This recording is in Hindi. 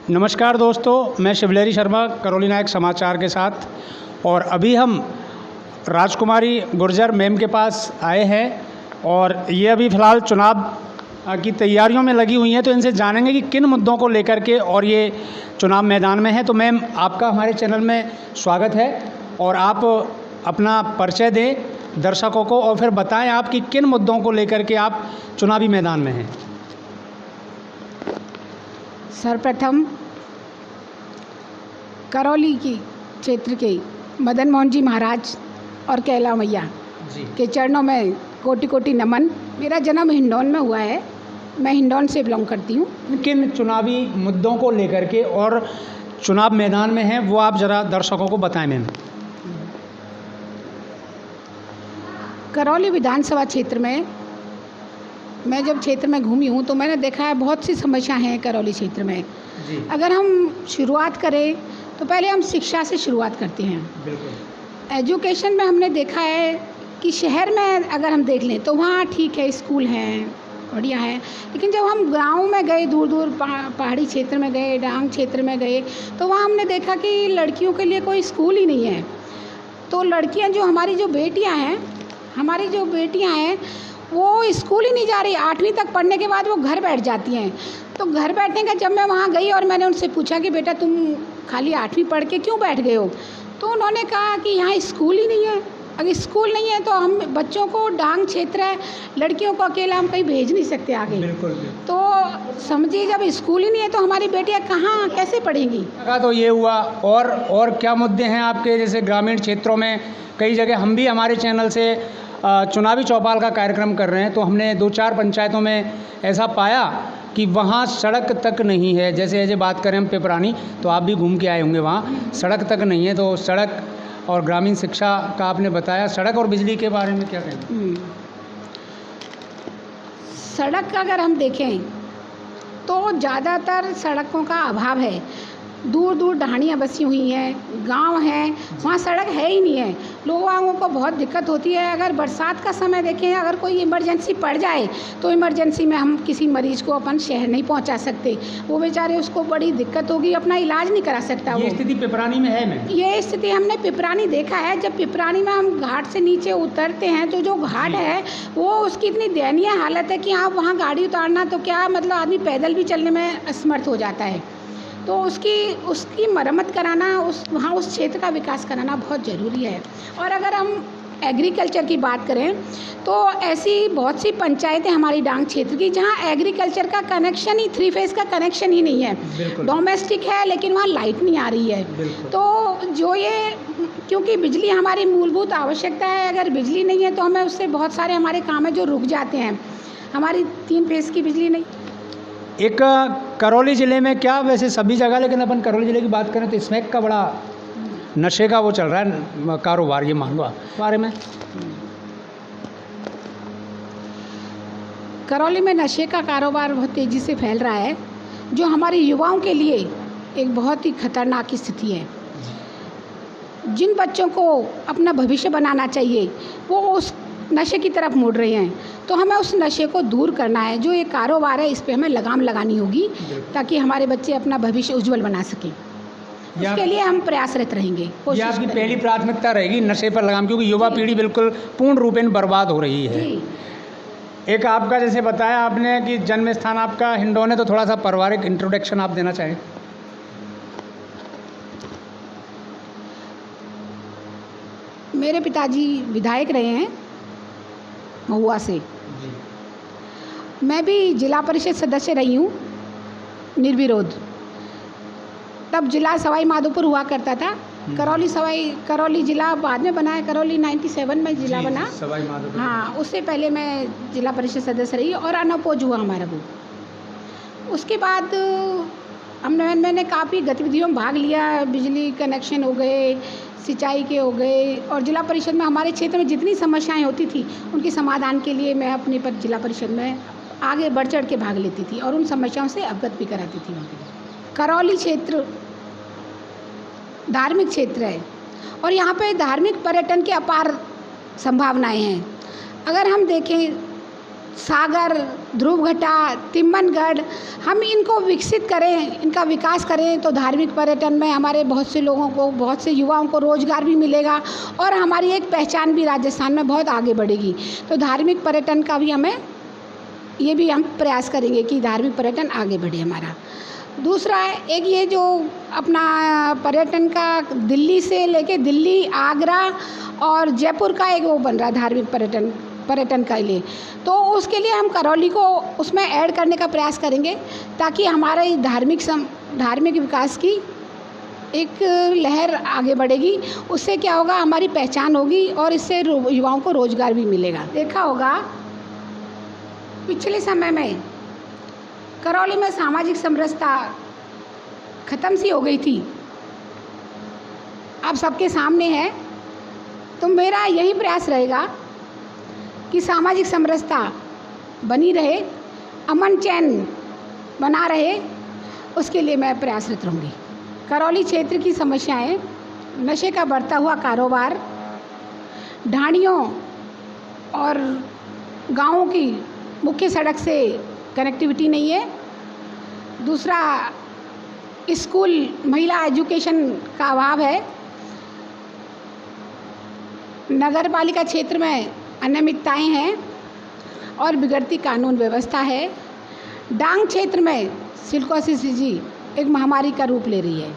नमस्कार दोस्तों, मैं शिवलहरी शर्मा करौली नायक समाचार के साथ। और अभी हम राजकुमारी गुर्जर मैम के पास आए हैं और ये अभी फ़िलहाल चुनाव की तैयारियों में लगी हुई हैं, तो इनसे जानेंगे कि किन मुद्दों को लेकर के और ये चुनाव मैदान में है। तो मैम, आपका हमारे चैनल में स्वागत है और आप अपना परिचय दें दर्शकों को और फिर बताएं आप कि किन मुद्दों को लेकर के आप चुनावी मैदान में हैं। सर्वप्रथम करौली की क्षेत्र के मदन मोहन जी महाराज और कैला मैया के चरणों में कोटि कोटि नमन। मेरा जन्म हिंडौन में हुआ है, मैं हिंडौन से बिलोंग करती हूँ। किन चुनावी मुद्दों को लेकर के और चुनाव मैदान में हैं वो आप ज़रा दर्शकों को बताएं मैम। करौली विधानसभा क्षेत्र में मैं जब क्षेत्र में घूमी हूँ तो मैंने देखा है बहुत सी समस्याएं हैं करौली क्षेत्र में। अगर हम शुरुआत करें तो पहले हम शिक्षा से शुरुआत करते हैं। बिल्कुल। एजुकेशन में हमने देखा है कि शहर में अगर हम देख लें तो वहाँ ठीक है, स्कूल हैं, बढ़िया है, लेकिन जब हम गाँव में गए, दूर दूर पहाड़ी क्षेत्र में गए, डांग क्षेत्र में गए, तो वहाँ हमने देखा कि लड़कियों के लिए कोई स्कूल ही नहीं है। तो लड़कियाँ जो हमारी जो बेटियाँ हैं वो स्कूल ही नहीं जा रही। 8वीं तक पढ़ने के बाद वो घर बैठ जाती हैं। तो घर बैठने का जब मैं वहाँ गई और मैंने उनसे पूछा कि बेटा तुम खाली 8वीं पढ़ के क्यों बैठ गए हो, तो उन्होंने कहा कि यहाँ स्कूल ही नहीं है। अगर स्कूल नहीं है तो हम बच्चों को, डांग क्षेत्र है, लड़कियों को अकेला हम कहीं भेज नहीं सकते आगे। बिल्कुल। तो समझिए जब स्कूल ही नहीं है तो हमारी बेटियाँ कहाँ कैसे पढ़ेंगी। तो ये हुआ। और क्या मुद्दे हैं आपके, जैसे ग्रामीण क्षेत्रों में कई जगह हम भी हमारे चैनल से चुनावी चौपाल का कार्यक्रम कर रहे हैं, तो हमने 2-4 पंचायतों में ऐसा पाया कि वहाँ सड़क तक नहीं है। जैसे बात करें हम पिपरानी, तो आप भी घूम के आए होंगे, वहाँ सड़क तक नहीं है। तो सड़क और ग्रामीण शिक्षा का आपने बताया, सड़क और बिजली के बारे में क्या कहें? सड़क का अगर हम देखें तो ज़्यादातर सड़कों का अभाव है। दूर दूर ढाणियाँ बसी हुई हैं, गांव हैं, वहाँ सड़क है ही नहीं है। लोगों को बहुत दिक्कत होती है। अगर बरसात का समय देखें, अगर कोई इमरजेंसी पड़ जाए तो इमरजेंसी में हम किसी मरीज़ को अपन शहर नहीं पहुंचा सकते। वो बेचारे, उसको बड़ी दिक्कत होगी, अपना इलाज नहीं करा सकता। ये स्थिति पिपरानी में है मैम? ये स्थिति हमने पिपरानी देखा है। जब पिपरानी में हम घाट से नीचे उतरते हैं तो जो घाट है वो, उसकी इतनी दयनीय हालत है कि आप वहाँ गाड़ी उतारना तो क्या, मतलब आदमी पैदल भी चलने में असमर्थ हो जाता है। तो उसकी मरम्मत कराना, वहाँ उस क्षेत्र का विकास कराना बहुत ज़रूरी है। और अगर हम एग्रीकल्चर की बात करें तो ऐसी बहुत सी पंचायतें हमारी डांग क्षेत्र की जहाँ एग्रीकल्चर का कनेक्शन ही, 3 फेज़ का कनेक्शन ही नहीं है। डोमेस्टिक है लेकिन वहाँ लाइट नहीं आ रही है। तो जो ये, क्योंकि बिजली हमारी मूलभूत आवश्यकता है, अगर बिजली नहीं है तो हमें उससे बहुत सारे हमारे काम है जो रुक जाते हैं। हमारी 3 फेज़ की बिजली नहीं। एक करौली ज़िले में क्या, वैसे सभी जगह, लेकिन अपन करौली ज़िले की बात करें तो स्मैक का बड़ा नशे का वो चल रहा है कारोबार, ये मान लो आप बारे में। करौली में नशे का कारोबार बहुत तेज़ी से फैल रहा है, जो हमारे युवाओं के लिए एक बहुत ही खतरनाक स्थिति है। जिन बच्चों को अपना भविष्य बनाना चाहिए वो उस नशे की तरफ मुड़ रहे हैं। तो हमें उस नशे को दूर करना है। जो ये कारोबार है इस पे हमें लगाम लगानी होगी ताकि हमारे बच्चे अपना भविष्य उज्जवल बना सकें। उसके लिए हम प्रयासरत रहेंगे। ये आपकी पहली प्राथमिकता रहेगी, नशे पर लगाम, क्योंकि युवा पीढ़ी बिल्कुल पूर्ण रूपेण बर्बाद हो रही है। एक आपका, जैसे बताया आपने कि जन्म स्थान आपका हिंडौन है, तो थोड़ा सा पारिवारिक इंट्रोडक्शन आप देना चाहें। मेरे पिताजी विधायक रहे हैं महुआ से। मैं भी जिला परिषद सदस्य रही हूँ निर्विरोध। तब जिला सवाई माधोपुर हुआ करता था। करौली जिला बाद में बना है। करौली 97 में जिला बना, सवाई माधोपुर। हाँ, उससे पहले मैं जिला परिषद सदस्य रही और अनपोज हुआ हमारा वो। उसके बाद मैंने काफ़ी गतिविधियों में भाग लिया। बिजली कनेक्शन हो गए, सिंचाई के हो गए, और जिला परिषद में हमारे क्षेत्र में जितनी समस्याएं होती थी उनके समाधान के लिए मैं अपने पर जिला परिषद में आगे बढ़ चढ़ के भाग लेती थी और उन समस्याओं से अवगत भी कराती थी। करौली क्षेत्र धार्मिक क्षेत्र है और यहाँ पे धार्मिक पर्यटन की अपार संभावनाएं हैं। अगर हम देखें सागर, ध्रुवघटा, तिम्मनगढ़, हम इनको विकसित करें, इनका विकास करें तो धार्मिक पर्यटन में हमारे बहुत से लोगों को, बहुत से युवाओं को रोज़गार भी मिलेगा और हमारी एक पहचान भी राजस्थान में बहुत आगे बढ़ेगी। तो धार्मिक पर्यटन का भी हम प्रयास करेंगे कि धार्मिक पर्यटन आगे बढ़े हमारा। दूसरा एक ये जो अपना पर्यटन का दिल्ली से लेके दिल्ली, आगरा और जयपुर का एक वो बन रहा है धार्मिक पर्यटन के लिए, तो उसके लिए हम करौली को उसमें ऐड करने का प्रयास करेंगे ताकि हमारे धार्मिक विकास की एक लहर आगे बढ़ेगी। उससे क्या होगा, हमारी पहचान होगी और इससे युवाओं को रोज़गार भी मिलेगा। देखा होगा पिछले समय में करौली में सामाजिक समरसता ख़त्म सी हो गई थी, अब सबके सामने है। तो मेरा यही प्रयास रहेगा कि सामाजिक समरसता बनी रहे, अमन चैन बना रहे, उसके लिए मैं प्रयासरत रहूँगी। करौली क्षेत्र की समस्याएं, नशे का बढ़ता हुआ कारोबार, ढाणियों और गाँवों की मुख्य सड़क से कनेक्टिविटी नहीं है। दूसरा, स्कूल महिला एजुकेशन का अभाव है। नगर पालिका क्षेत्र में अनियमितताएं हैं और बिगड़ती कानून व्यवस्था है। डांग क्षेत्र में सिलिकोसिस डिजीज एक महामारी का रूप ले रही है।